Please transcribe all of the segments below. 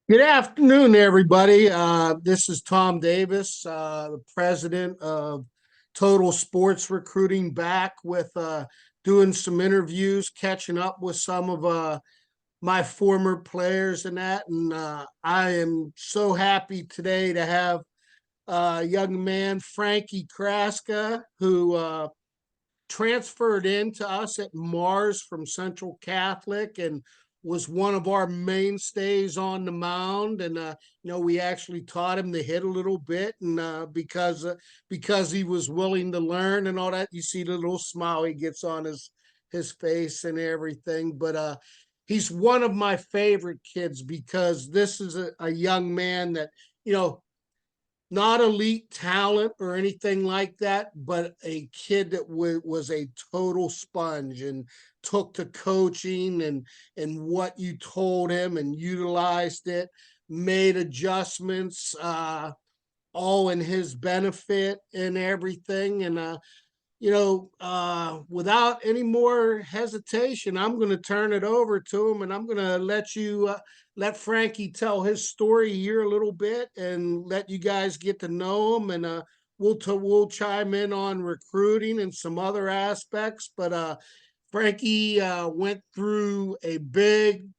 Good afternoon, everybody. This is Tom Davis, the president of Total Sports Recruiting, back with doing some interviews, catching up with some of my former players and that. And I am so happy today to have a young man, Frankie Craska, who transferred into us at Mars from Central Catholic and was one of our mainstays on the mound. And we actually taught him to hit a little bit, and because he was willing to learn and all that, you see the little smile he gets on his face and everything. But he's one of my favorite kids because this is a young man that you know not elite talent or anything like that, but a kid that was a total sponge and took to coaching and what you told him and utilized it, made adjustments, all in his benefit and everything. And without any more hesitation, I'm going to turn it over to him, and I'm going to let Frankie tell his story here a little bit, and let you guys get to know him, and we'll chime in on recruiting and some other aspects. But Frankie went through a big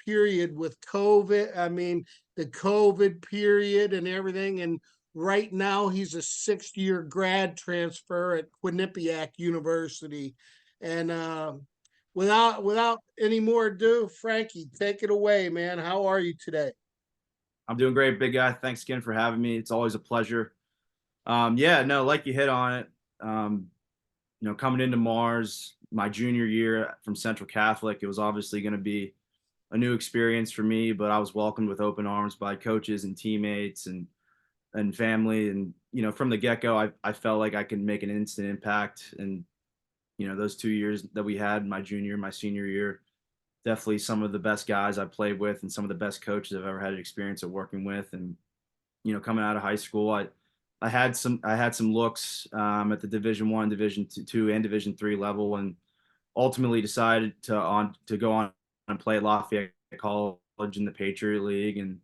period with COVID. I mean, the COVID period and everything. And right now, he's a sixth-year grad transfer at Quinnipiac University. And without any more ado, Frankie, take it away, man. How are you today? I'm doing great, big guy. Thanks again for having me. It's always a pleasure. Yeah, no, like you hit on it. Coming into Mars, my junior year from Central Catholic, it was obviously going to be a new experience for me, but I was welcomed with open arms by coaches and teammates and family. And from the get go, I felt like I could make an instant impact. And those 2 years that we had, my junior, my senior year, definitely some of the best guys I played with and some of the best coaches I've ever had experience of working with. And coming out of high school, I had some looks at the Division 1, Division 2, and Division 3 level, and ultimately decided to go on and play at Lafayette College in the Patriot League, and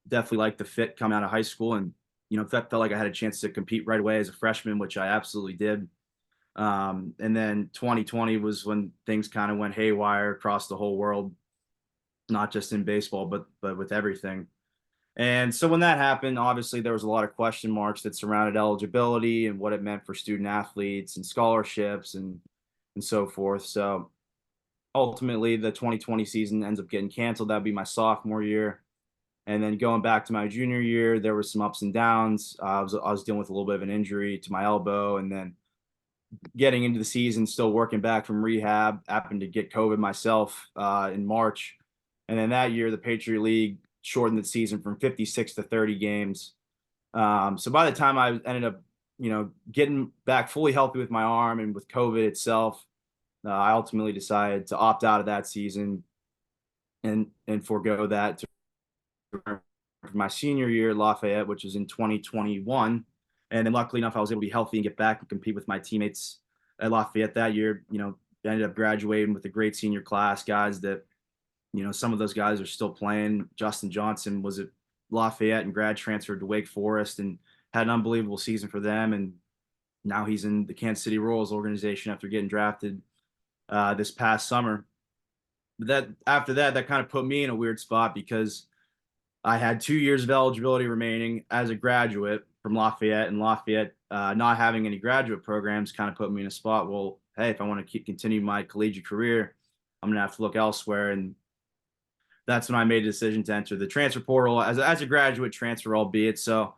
definitely liked the fit coming out of high school, and felt like I had a chance to compete right away as a freshman, which I absolutely did. And then 2020 was when things kind of went haywire across the whole world, not just in baseball, but with everything. And so when that happened, obviously there was a lot of question marks that surrounded eligibility and what it meant for student athletes and scholarships and so forth. So ultimately, the 2020 season ends up getting canceled. That'd be my sophomore year. And then going back to my junior year, there was some ups and downs. I was dealing with a little bit of an injury to my elbow, and then getting into the season, still working back from rehab. Happened to get COVID myself in March, and then that year the Patriot League shortened the season from 56 to 30 games. So by the time I ended up, getting back fully healthy with my arm and with COVID itself, I ultimately decided to opt out of that season and forego that to my senior year at Lafayette, which was in 2021. And then luckily enough, I was able to be healthy and get back and compete with my teammates at Lafayette that year. Ended up graduating with a great senior class, guys that, some of those guys are still playing. Justin Johnson was at Lafayette and grad transferred to Wake Forest and had an unbelievable season for them. And now he's in the Kansas City Royals organization after getting drafted this past summer. But that after that, that kind of put me in a weird spot because I had 2 years of eligibility remaining as a graduate from Lafayette, and Lafayette not having any graduate programs kind of put me in a spot. Well, hey, if I want to continue my collegiate career, I'm going to have to look elsewhere. And that's when I made a decision to enter the transfer portal as a graduate transfer, albeit. So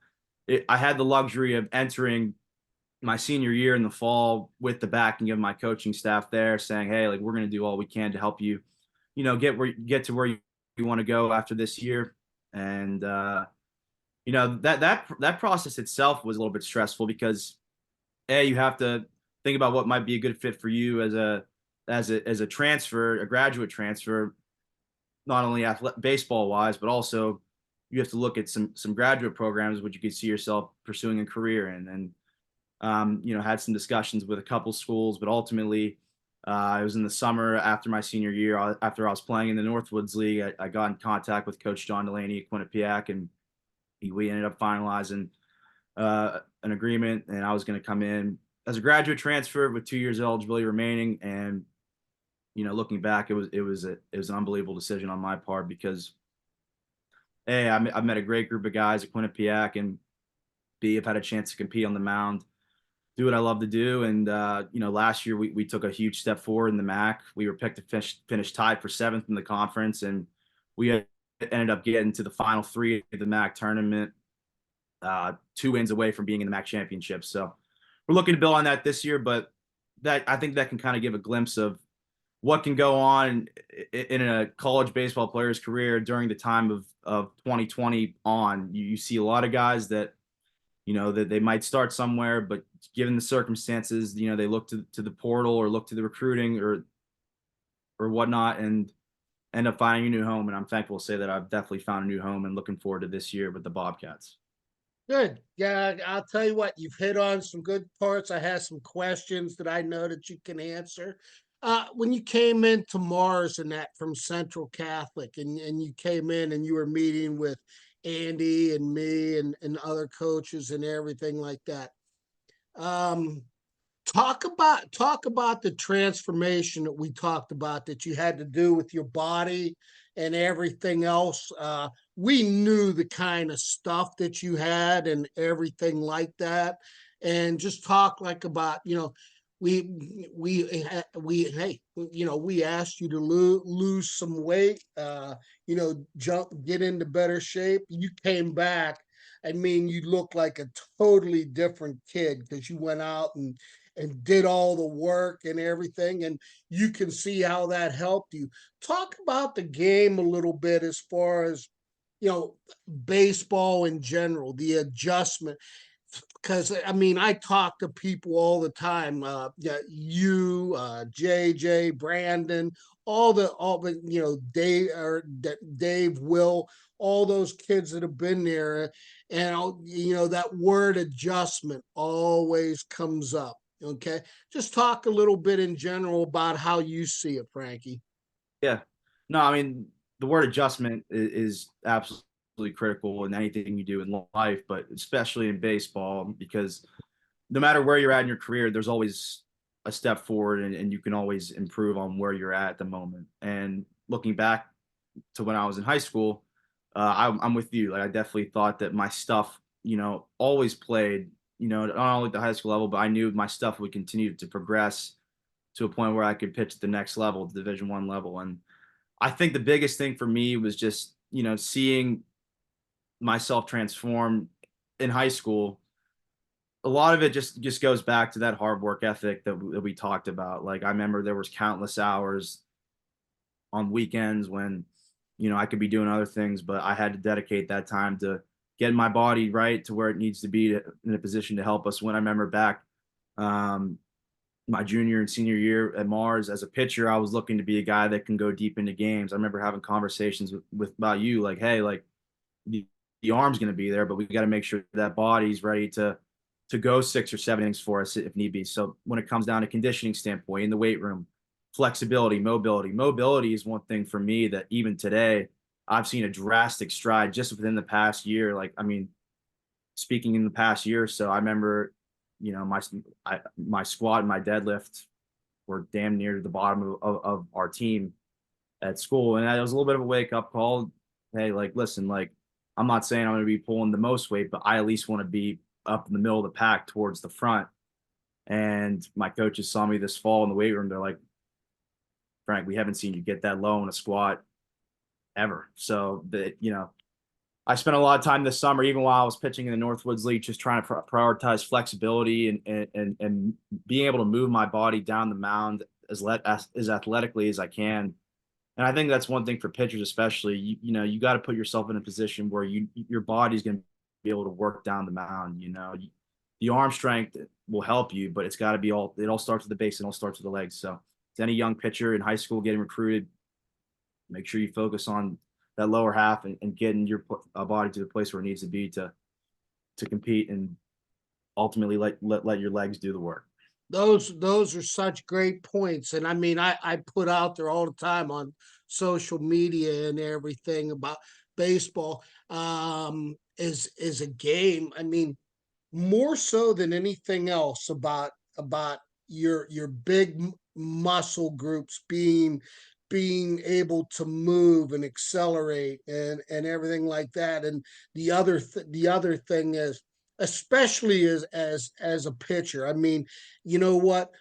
I had the luxury of entering my senior year in the fall with the backing of my coaching staff there, saying, "Hey, like we're going to do all we can to help you, get to where you want to go after this year." And that process itself was a little bit stressful because you have to think about what might be a good fit for you as a transfer, a graduate transfer, not only baseball wise, but also you have to look at some graduate programs which you could see yourself pursuing a career in. And had some discussions with a couple schools, but ultimately It was in the summer after my senior year. After I was playing in the Northwoods League, I got in contact with Coach John Delaney at Quinnipiac, and we ended up finalizing an agreement, and I was going to come in as a graduate transfer with 2 years of eligibility remaining. And looking back, it was an unbelievable decision on my part because A, I met a great group of guys at Quinnipiac, and B, I've had a chance to compete on the mound, do what I love to do. And last year we took a huge step forward in the MAC. We were picked to finish tied for 7th in the conference, and we ended up getting to the final 3 of the MAC tournament, 2 wins away from being in the MAC championship. So we're looking to build on that this year, but I think that can kind of give a glimpse of what can go on in a college baseball player's career during the time of 2020 on. You see a lot of guys that that they might start somewhere, but given the circumstances, they look to the portal or look to the recruiting or whatnot, and end up finding a new home. And I'm thankful to say that I've definitely found a new home and looking forward to this year with the Bobcats. Good. Yeah, I'll tell you what, you've hit on some good parts. I have some questions that I know that you can answer. When you came into Mars and that from Central Catholic, and you came in and you were meeting with Andy and me and other coaches and everything like that. Um, talk about the transformation that we talked about that you had to do with your body and everything else. We knew the kind of stuff that you had and everything like that, and just talk like about we asked you to lose some weight, get into better shape. You came back. I mean, you look like a totally different kid because you went out and did all the work and everything, and you can see how that helped you. Talk about the game a little bit as far as baseball in general, the adjustment. Because I mean, I talk to people all the time. Yeah, you, JJ, Brandon, all the Dave or Dave, Will, all those kids that have been there, and that word adjustment always comes up. Okay, just talk a little bit in general about how you see it, Frankie. Yeah. No, I mean, the word adjustment is absolutely critical in anything you do in life, but especially in baseball, because no matter where you're at in your career, there's always a step forward, and you can always improve on where you're at the moment. And looking back to when I was in high school, I'm with you. Like, I definitely thought that my stuff, always played, not only at the high school level, but I knew my stuff would continue to progress to a point where I could pitch at the next level, the Division I level. And I think the biggest thing for me was just, seeing myself transform in high school. A lot of it just goes back to that hard work ethic that we talked about. Like, I remember there was countless hours on weekends when, I could be doing other things, but I had to dedicate that time to getting my body right to where it needs to be in a position to help us win. I remember back my junior and senior year at Mars as a pitcher, I was looking to be a guy that can go deep into games. I remember having conversations with about you, like, hey, like the arm's going to be there, but we got to make sure that body's ready to go 6 or 7 innings for us if need be. So when it comes down to conditioning standpoint in the weight room, flexibility, mobility is one thing for me that even today I've seen a drastic stride just within the past year. Like, I mean, speaking in the past year or so, I remember, my squat and my deadlift were damn near to the bottom of our team at school. And that was a little bit of a wake up call. Hey, like, listen, like, I'm not saying I'm going to be pulling the most weight, but I at least want to be up in the middle of the pack towards the front. And my coaches saw me this fall in the weight room. They're like, Frank, we haven't seen you get that low in a squat ever. So that, I spent a lot of time this summer, even while I was pitching in the Northwoods League, just trying to prioritize flexibility and being able to move my body down the mound as athletically as I can. And I think that's one thing for pitchers, especially. You got to put yourself in a position where your body's going to be able to work down the mound. The arm strength will help you, but it's got to be all. It all starts with the base, and all starts with the legs. So, to any young pitcher in high school getting recruited, make sure you focus on that lower half and getting your body to the place where it needs to be to compete and ultimately let your legs do the work. those are such great points. And I mean, I put out there all the time on social media and everything about baseball is a game. I mean, more so than anything else about your big muscle groups being able to move and accelerate and everything like that. And the other thing is, especially as a pitcher, I mean, you know what,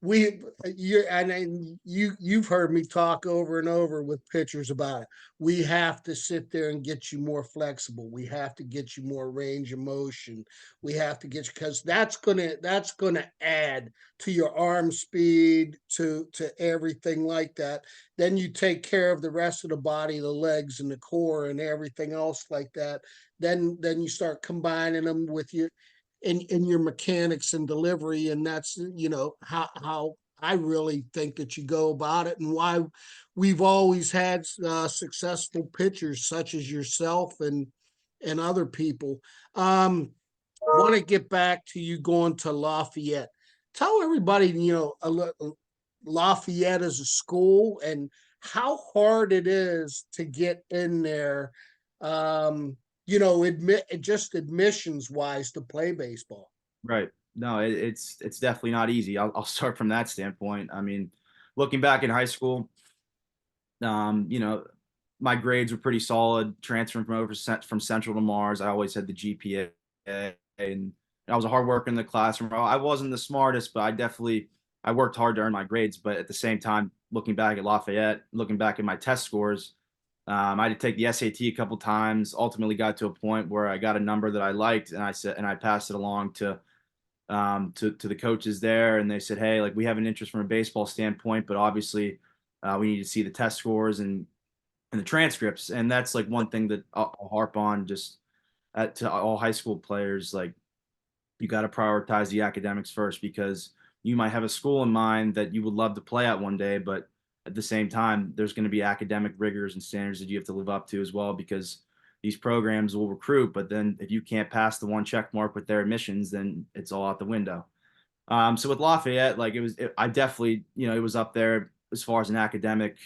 we you and you've heard me talk over and over with pitchers about it. We have to sit there and get you more flexible. We have to get you more range of motion. We have to get you, because that's gonna add to your arm speed, to everything like that. Then you take care of the rest of the body, the legs and the core and everything else like that. Then you start combining them with your in your mechanics and delivery. And that's, how I really think that you go about it, and why we've always had successful pitchers such as yourself and other people. Want to get back to you going to Lafayette. Tell everybody, Lafayette is a school and how hard it is to get in there. Just admissions wise to play baseball. Right. No, it's definitely not easy. I'll start from that standpoint. I mean, looking back in high school, you know, my grades were pretty solid. Transferring from Central to Mars, I always had the GPA, and I was a hard worker in the classroom. I wasn't the smartest, but I worked hard to earn my grades. But at the same time, looking back at Lafayette, looking back at my test scores, I had to take the SAT a couple times. Ultimately, got to a point where I got a number that I liked, and I passed it along to the coaches there, and they said, hey, like, we have an interest from a baseball standpoint, but obviously we need to see the test scores and the transcripts. And that's like one thing that I'll harp on just to all high school players. Like, you got to prioritize the academics first, because you might have a school in mind that you would love to play at one day, but at the same time, there's going to be academic rigors and standards that you have to live up to as well, because these programs will recruit, but then if you can't pass the one check mark with their admissions, then it's all out the window. So with Lafayette, like, I definitely, it was up there as far as an academic,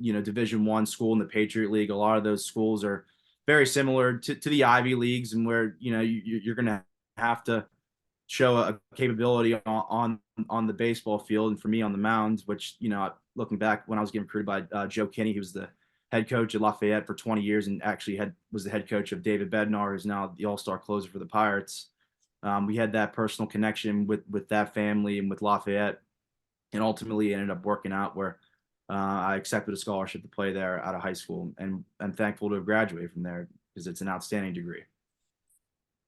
Division I school in the Patriot League. A lot of those schools are very similar to the Ivy Leagues, and where, you're going to have to show a capability on the baseball field, and for me on the mound, which, looking back when I was getting recruited by Joe Kinney, who was the head coach at Lafayette for 20 years and actually was the head coach of David Bednar, who's now the all-star closer for the Pirates. We had that personal connection with that family and with Lafayette, and ultimately ended up working out where I accepted a scholarship to play there out of high school, and I'm thankful to have graduated from there because it's an outstanding degree.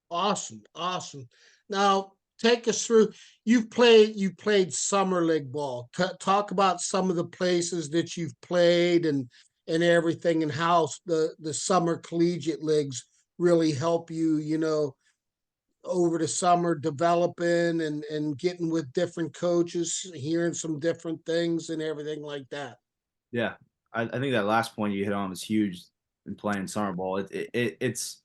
Awesome, awesome. Now take us through. You played summer league ball. Talk about some of the places that you've played and everything, and how the summer collegiate leagues really help you. Over the summer, developing and getting with different coaches, hearing some different things and everything like that. Yeah, I think that last point you hit on was huge in playing summer ball. It's,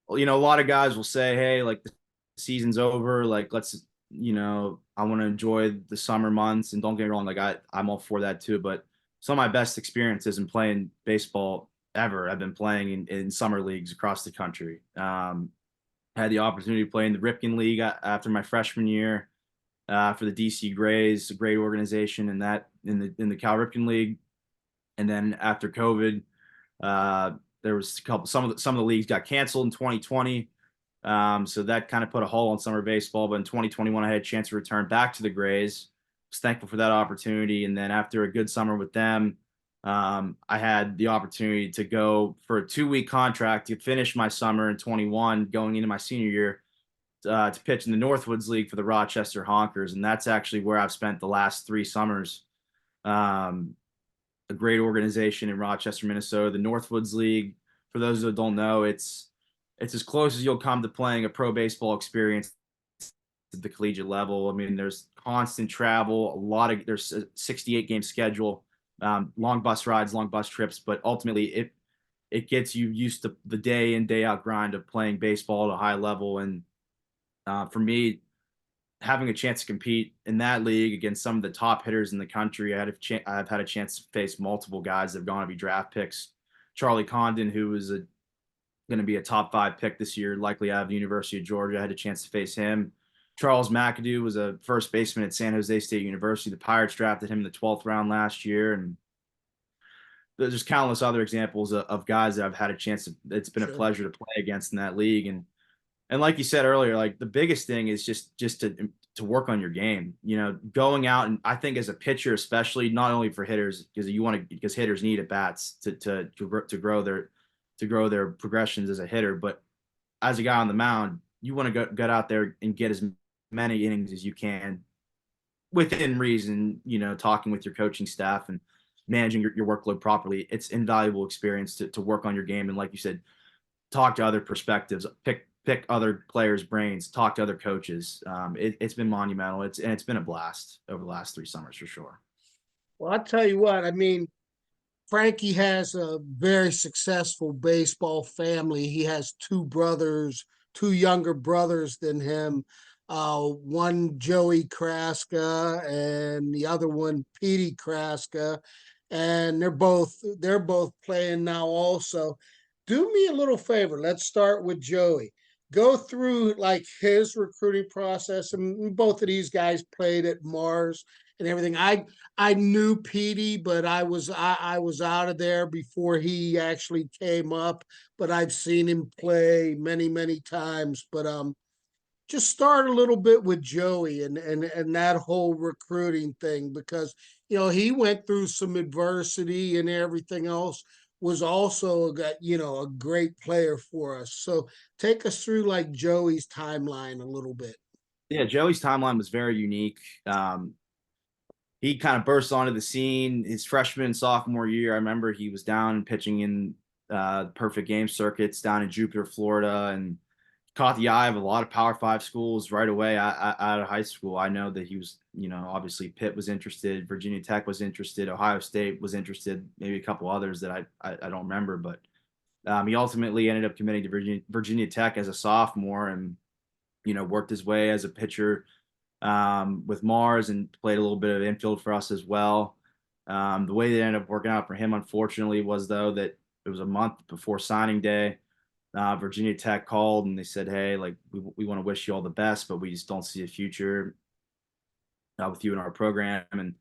a lot of guys will say, hey, like, the season's over, like, let's, I want to enjoy the summer months. And don't get me wrong, like, I'm all for that too. But some of my best experiences in playing baseball ever, I've been playing in summer leagues across the country. I had the opportunity to play in the Ripken League after my freshman year for the DC Grays, a great organization, and that in the Cal Ripken League. And then after COVID, uh, there was some of the leagues got canceled in 2020. So that kind of put a hole on summer baseball. But in 2021, I had a chance to return back to the Grays. Was thankful for that opportunity. And then after a good summer with them, I had the opportunity to go for a 2-week contract to finish my summer in 21, going into my senior year, to pitch in the Northwoods League for the Rochester Honkers. And that's actually where I've spent the last 3 summers. A great organization in Rochester, Minnesota. The Northwoods League, for those that don't know, it's as close as you'll come to playing a pro baseball experience at the collegiate level. I mean, there's constant travel, there's a 68-game schedule, long bus rides, long bus trips, but ultimately it gets you used to the day in, day out grind of playing baseball at a high level. And for me, having a chance to compete in that league against some of the top hitters in the country. I've had a chance to face multiple guys that have gone to be draft picks. Charlie Condon, who was going to be a top 5 pick this year, likely out of the University of Georgia. I had a chance to face him. Charles McAdoo was a first baseman at San Jose State University. The Pirates drafted him in the 12th round last year. And there's just countless other examples of guys that I've had a chance to, it's been a Sure. pleasure to play against in that league. And like you said earlier, like the biggest thing is just to work on your game. You know, going out, and I think as a pitcher, especially, not only for hitters, because hitters need at bats to grow their progressions as a hitter, but as a guy on the mound, you want to get out there and get as many innings as you can within reason. You know, talking with your coaching staff and managing your workload properly. It's invaluable experience to work on your game, and like you said, talk to other perspectives, pick other players' brains, talk to other coaches. It's been monumental. It's been a blast over the last 3 summers for sure. Well, I'll tell you what, I mean, Frankie has a very successful baseball family. He has 2 brothers, 2 younger brothers than him. One Joey Craska and the other one Petey Craska, and they're both playing now also. Do me a little favor. Let's start with Joey. Go through like his recruiting process, and both of these guys played at Mars and everything. I knew Petey, but I was out of there before he actually came up. But I've seen him play many times. But just start a little bit with Joey and that whole recruiting thing, because he went through some adversity and everything else. Was also a great player for us. So take us through like Joey's timeline a little bit. Yeah, Joey's timeline was very unique. He kind of burst onto the scene his freshman and sophomore year. I remember he was down pitching in perfect game circuits down in Jupiter, Florida, and caught the eye of a lot of Power 5 schools right away out of high school. I know that he was, obviously Pitt was interested, Virginia Tech was interested, Ohio State was interested, maybe a couple others that I don't remember, but he ultimately ended up committing to Virginia Tech as a sophomore, and worked his way as a pitcher with Mars and played a little bit of infield for us as well. The way that ended up working out for him, unfortunately, was though that it was a month before signing day. Virginia Tech called and they said, "Hey, like we want to wish you all the best, but we just don't see a future with you in our program." And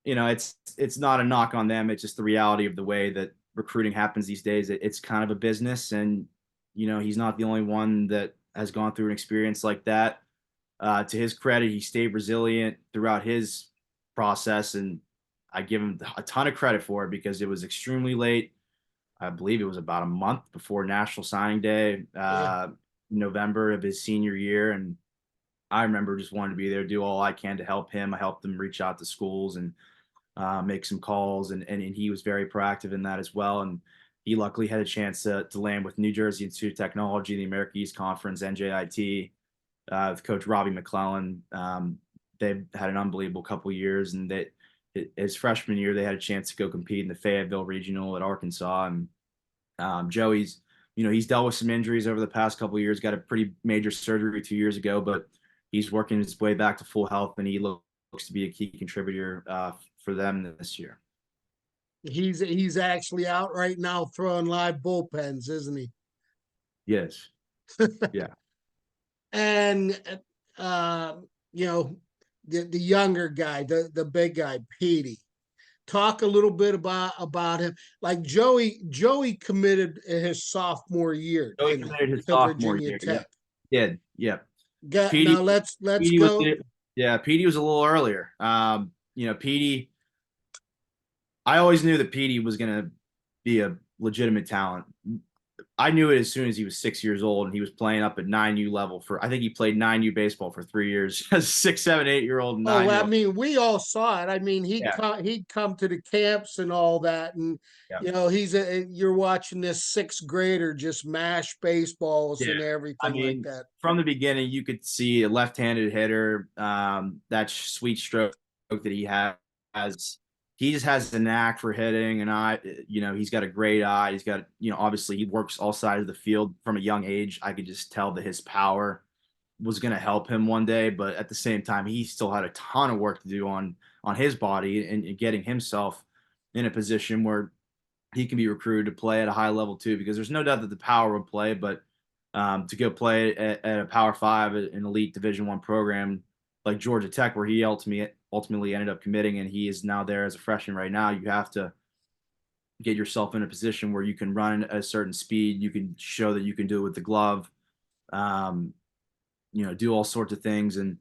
it's not a knock on them. It's just the reality of the way that recruiting happens these days. It's kind of a business, and he's not the only one that has gone through an experience like that. To his credit, he stayed resilient throughout his process, and I give him a ton of credit for it because it was extremely late. I believe it was about a month before National Signing Day, Yeah. November of his senior year. And I remember just wanting to be there, do all I can to help him. I helped him reach out to schools and make some calls, and he was very proactive in that as well. And he luckily had a chance to land with New Jersey Institute of Technology, the America East Conference, NJIT, with Coach Robbie McClellan. They've had an unbelievable couple of years, and his freshman year, they had a chance to go compete in the Fayetteville Regional at Arkansas. And Joey's, he's dealt with some injuries over the past couple of years, got a pretty major surgery 2 years ago, but he's working his way back to full health, and he looks to be a key contributor for them this year. He's actually out right now throwing live bullpens, isn't he? Yes. Yeah. And uh, you know, the younger guy, the big guy, Petey. Talk a little bit about him. Like Joey committed his sophomore year, Joey didn't he, committed his to sophomore Virginia year. Yeah. Tech? Did. Yeah. Now Petey, let's Petey was, go. yeah, Petey was a little earlier. Petey, I always knew that Petey was going to be a legitimate talent. I knew it as soon as he was 6 years old and he was playing up at 9U level I think he played 9U baseball for 3 years as 6, 7, 8-year-old, Oh, well, I 9-year-old. mean, we all saw it. I mean, Yeah. he'd come to the camps and all that, and Yeah. you're watching this sixth grader just mash baseballs Yeah. and I everything like mean, that. from the beginning, you could see a left-handed hitter, that sweet stroke that he has. He just has the knack for hitting, and he's got a great eye. He's got, obviously he works all sides of the field from a young age. I could just tell that his power was going to help him one day, but at the same time, he still had a ton of work to do on his body and getting himself in a position where he can be recruited to play at a high level too. Because there's no doubt that the power would play, but to go play at a Power Five, an elite Division I program like Georgia Tech, where he ultimately ended up committing, and he is now there as a freshman right now, you have to get yourself in a position where you can run at a certain speed. You can show that you can do it with the glove. Um, do all sorts of things. And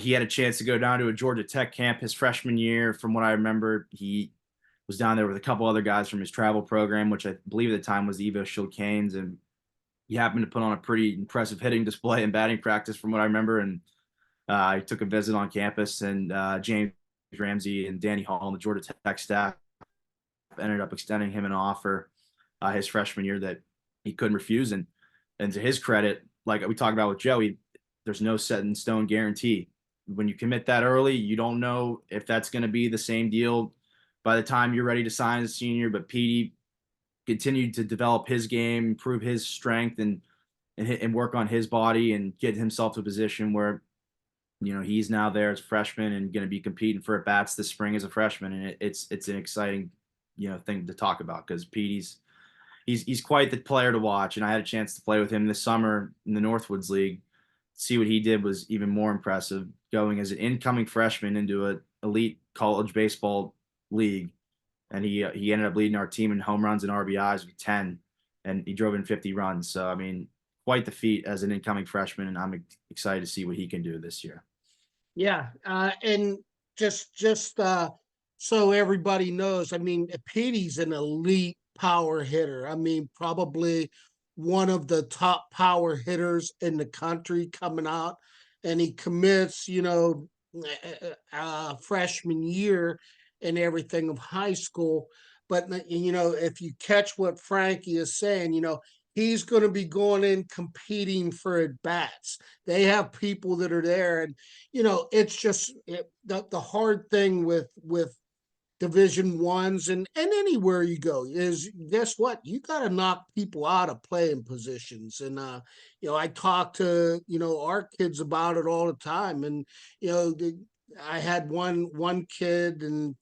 he had a chance to go down to a Georgia Tech camp his freshman year. From what I remember, he was down there with a couple other guys from his travel program, which I believe at the time was the Evo Shield Canes. And he happened to put on a pretty impressive hitting display in batting practice, from what I remember. And I took a visit on campus, and James Ramsey and Danny Hall and the Georgia Tech staff ended up extending him an offer his freshman year that he couldn't refuse. And to his credit, like we talked about with Joey, there's no set in stone guarantee. When you commit that early, you don't know if that's going to be the same deal by the time you're ready to sign as a senior. But Petey continued to develop his game, improve his strength, and work on his body and get himself to a position where he's now there as a freshman and going to be competing for at bats this spring as a freshman. And it's an exciting thing to talk about, because Petey's he's quite the player to watch. And I had a chance to play with him this summer in the Northwoods League. See what he did was even more impressive, going as an incoming freshman into an elite college baseball league. And he ended up leading our team in home runs and RBIs with 10, and he drove in 50 runs. So, I mean, quite the feat as an incoming freshman, and I'm excited to see what he can do this year. Yeah, and just so everybody knows, I mean, Petey's an elite power hitter. I mean, probably one of the top power hitters in the country coming out, and he commits, freshman year and everything of high school. But if you catch what Frankie is saying, he's going to be going in competing for at bats. They have people that are there, and it's just the hard thing with Division Ones and anywhere you go is, guess what, you got to knock people out of playing positions. And I talk to our kids about it all the time. And I had one kid, and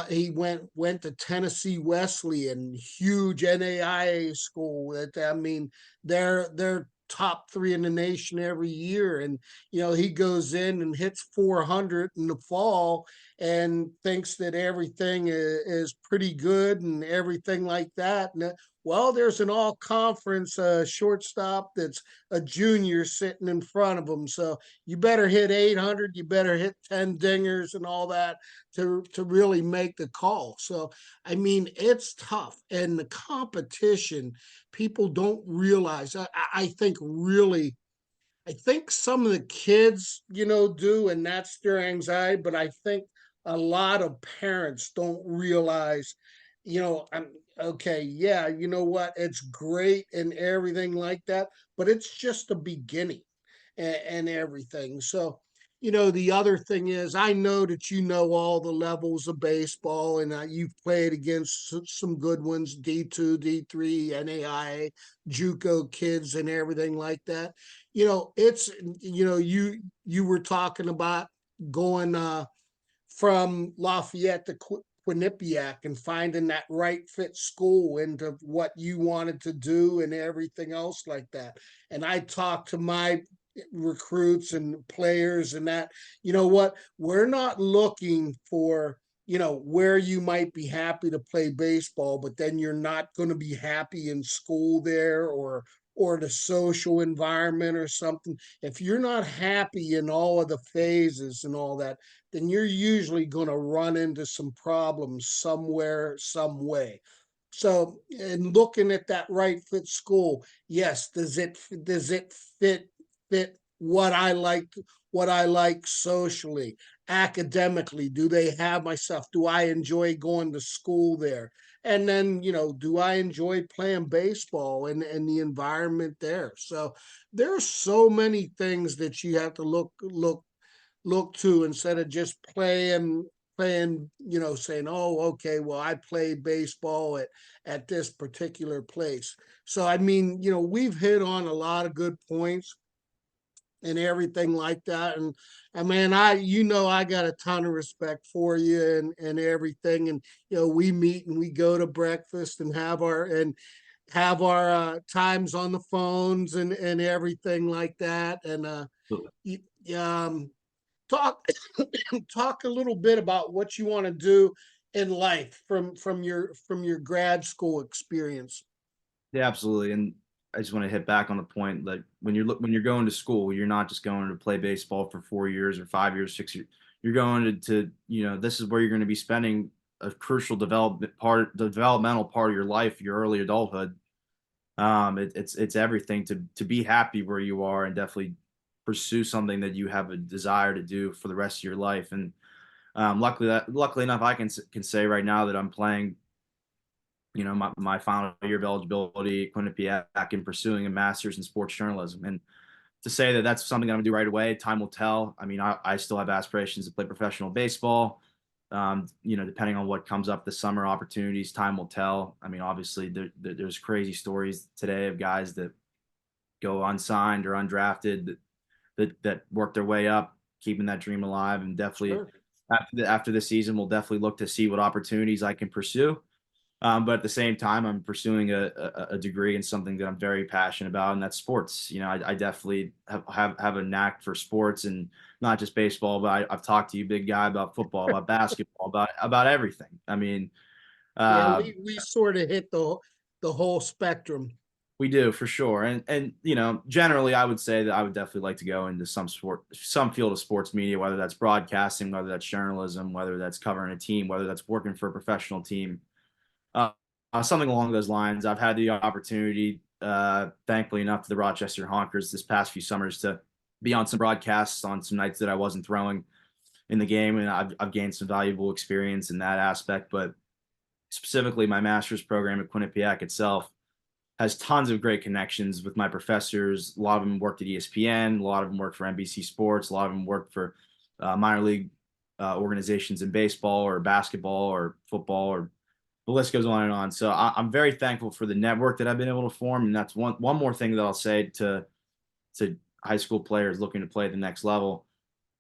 he went to Tennessee Wesleyan, huge NAIA school. That, I mean, they're top 3 in the nation every year. And he goes in and hits 400 in the fall and thinks that everything is pretty good and everything like that. And well, there's an all conference shortstop that's a junior sitting in front of him. So you better hit 800, you better hit 10 dingers and all that to really make the call. So, I mean, it's tough. And the competition, people don't realize, I think really, I think some of the kids, do, and that's their anxiety. But I think a lot of parents don't realize, I'm okay. Yeah, you know what? It's great and everything like that, but it's just the beginning and everything. So, the other thing is, I know that all the levels of baseball, and you've played against some good ones, D2, D3, NAIA, JUCO kids, and everything like that. It's you were talking about going from Lafayette to Quinnipiac and finding that right fit school into what you wanted to do and everything else like that. And I talked to my recruits and players, and that, what, we're not looking for where you might be happy to play baseball, but then you're not going to be happy in school there, or the social environment or something. If you're not happy in all of the phases and all that, then you're usually going to run into some problems somewhere, some way. So, in looking at that right fit school, yes, does it fit what I like socially, academically? Do they have my stuff? Do I enjoy going to school there? And then, do I enjoy playing baseball and the environment there? So there's so many things that you have to look to, instead of just playing, saying, oh, okay, well, I play baseball at this particular place. So, I mean, we've hit on a lot of good points. and everything like that. And I mean, I got a ton of respect for you and everything. And we meet and we go to breakfast and have our times on the phones and everything like that. And you, talk talk a little bit about what you want to do in life from your grad school experience. Yeah, absolutely. And I just want to hit back on the point, like when you're going to school, you're not just going to play baseball for 4 years or 5 years, 6 years. You're going to this is where you're going to be spending a crucial developmental part of your life, your early adulthood. It's everything to be happy where you are and definitely pursue something that you have a desire to do for the rest of your life. And luckily enough, I can say right now that I'm playing my final year of eligibility at Quinnipiac and pursuing a master's in sports journalism. And to say that that's something I'm gonna do right away, time will tell. I mean, I still have aspirations to play professional baseball. Depending on what comes up this summer, opportunities, time will tell. I mean, obviously there's crazy stories today of guys that go unsigned or undrafted that work their way up, keeping that dream alive. And definitely Sure. after the season, we'll definitely look to see what opportunities I can pursue. But at the same time, I'm pursuing a degree in something that I'm very passionate about, and that's sports. I definitely have a knack for sports, and not just baseball, but I've talked to you, big guy, about football, about basketball, about everything. I mean, Yeah, uh, we sort of hit the whole spectrum. we do for sure. And generally, I would say that I would definitely like to go into some field of sports media, whether that's broadcasting, whether that's journalism, whether that's covering a team, whether that's working for a professional team. Uh, Something along those lines. I've had the opportunity, thankfully enough, to the Rochester Honkers this past few summers to be on some broadcasts on some nights that I wasn't throwing in the game, and I've gained some valuable experience in that aspect. But specifically, my master's program at Quinnipiac itself has tons of great connections with my professors. A lot of them worked at ESPN, a lot of them worked for NBC Sports, a lot of them worked for minor league organizations in baseball or basketball or football, or the list goes on and on. So I'm very thankful for the network that I've been able to form. And that's one more thing that I'll say to high school players looking to play at the next level.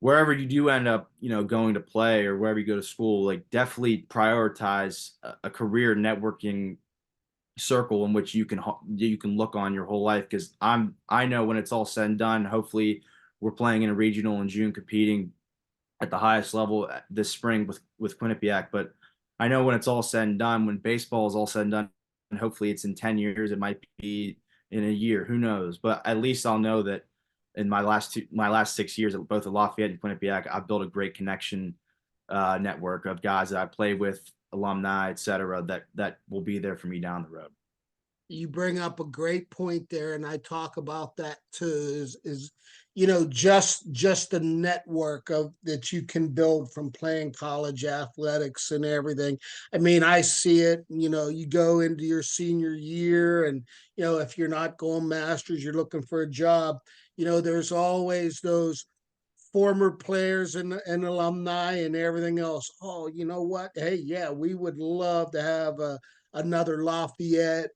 Wherever you do end up, going to play, or wherever you go to school, like definitely prioritize a career networking circle in which you can look on your whole life. Because I know when it's all said and done, hopefully we're playing in a regional in June, competing at the highest level this spring with Quinnipiac. But I know when it's all said and done, when baseball is all said and done, and hopefully it's in 10 years, it might be in a year, who knows? But at least I'll know that in my last 6 years at both at Lafayette and Quinnipiac, I've built a great connection network of guys that I play with, alumni, et cetera, that will be there for me down the road. You bring up a great point there, and I talk about that too. Is just the network of that you can build from playing college athletics and everything. I mean, I see it. You go into your senior year, and if you're not going masters, you're looking for a job. There's always those former players and alumni and everything else. Oh, you know what? Hey, yeah, we would love to have another Lafayette,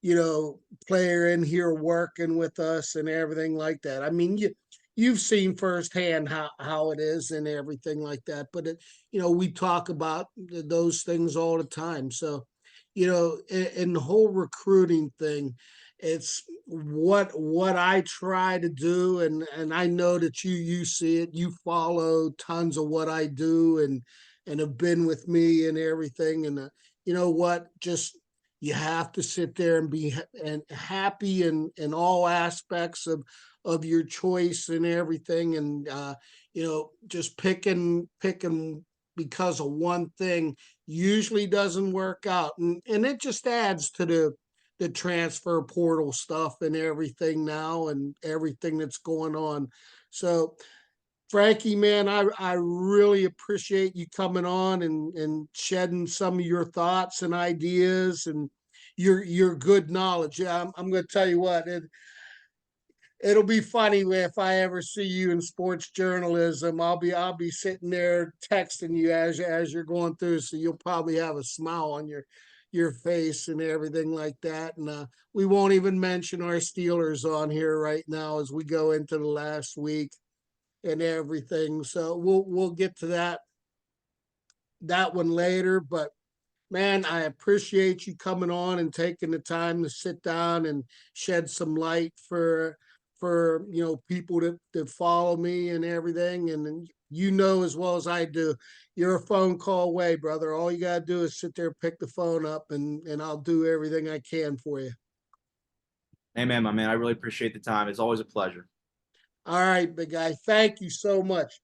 you know, player in here working with us and everything like that. I mean, you've seen firsthand how it is and everything like that. But we talk about those things all the time. So, in the whole recruiting thing, it's what I try to do, and I know that you see it, you follow tons of what I do, and have been with me and everything. And you know what, just you have to sit there and be and happy in all aspects of your choice and everything. And just picking because of one thing usually doesn't work out, and it just adds to the transfer portal stuff and everything now and everything that's going on. So Frankie, man, I really appreciate you coming on and shedding some of your thoughts and ideas and your good knowledge. Yeah, I'm going to tell you what, it'll be funny if I ever see you in sports journalism. I'll be sitting there texting you as you're going through, so you'll probably have a smile on your face and everything like that. And we won't even mention our Steelers on here right now as we go into the last week and everything. So we'll get to that one later. But man, I appreciate you coming on and taking the time to sit down and shed some light for people that follow me and everything. And you know as well as I do, you're a phone call away, brother. All you gotta do is sit there, pick the phone up, and I'll do everything I can for you. Amen, my man. I really appreciate the time. It's always a pleasure. All right, big guy. Thank you so much.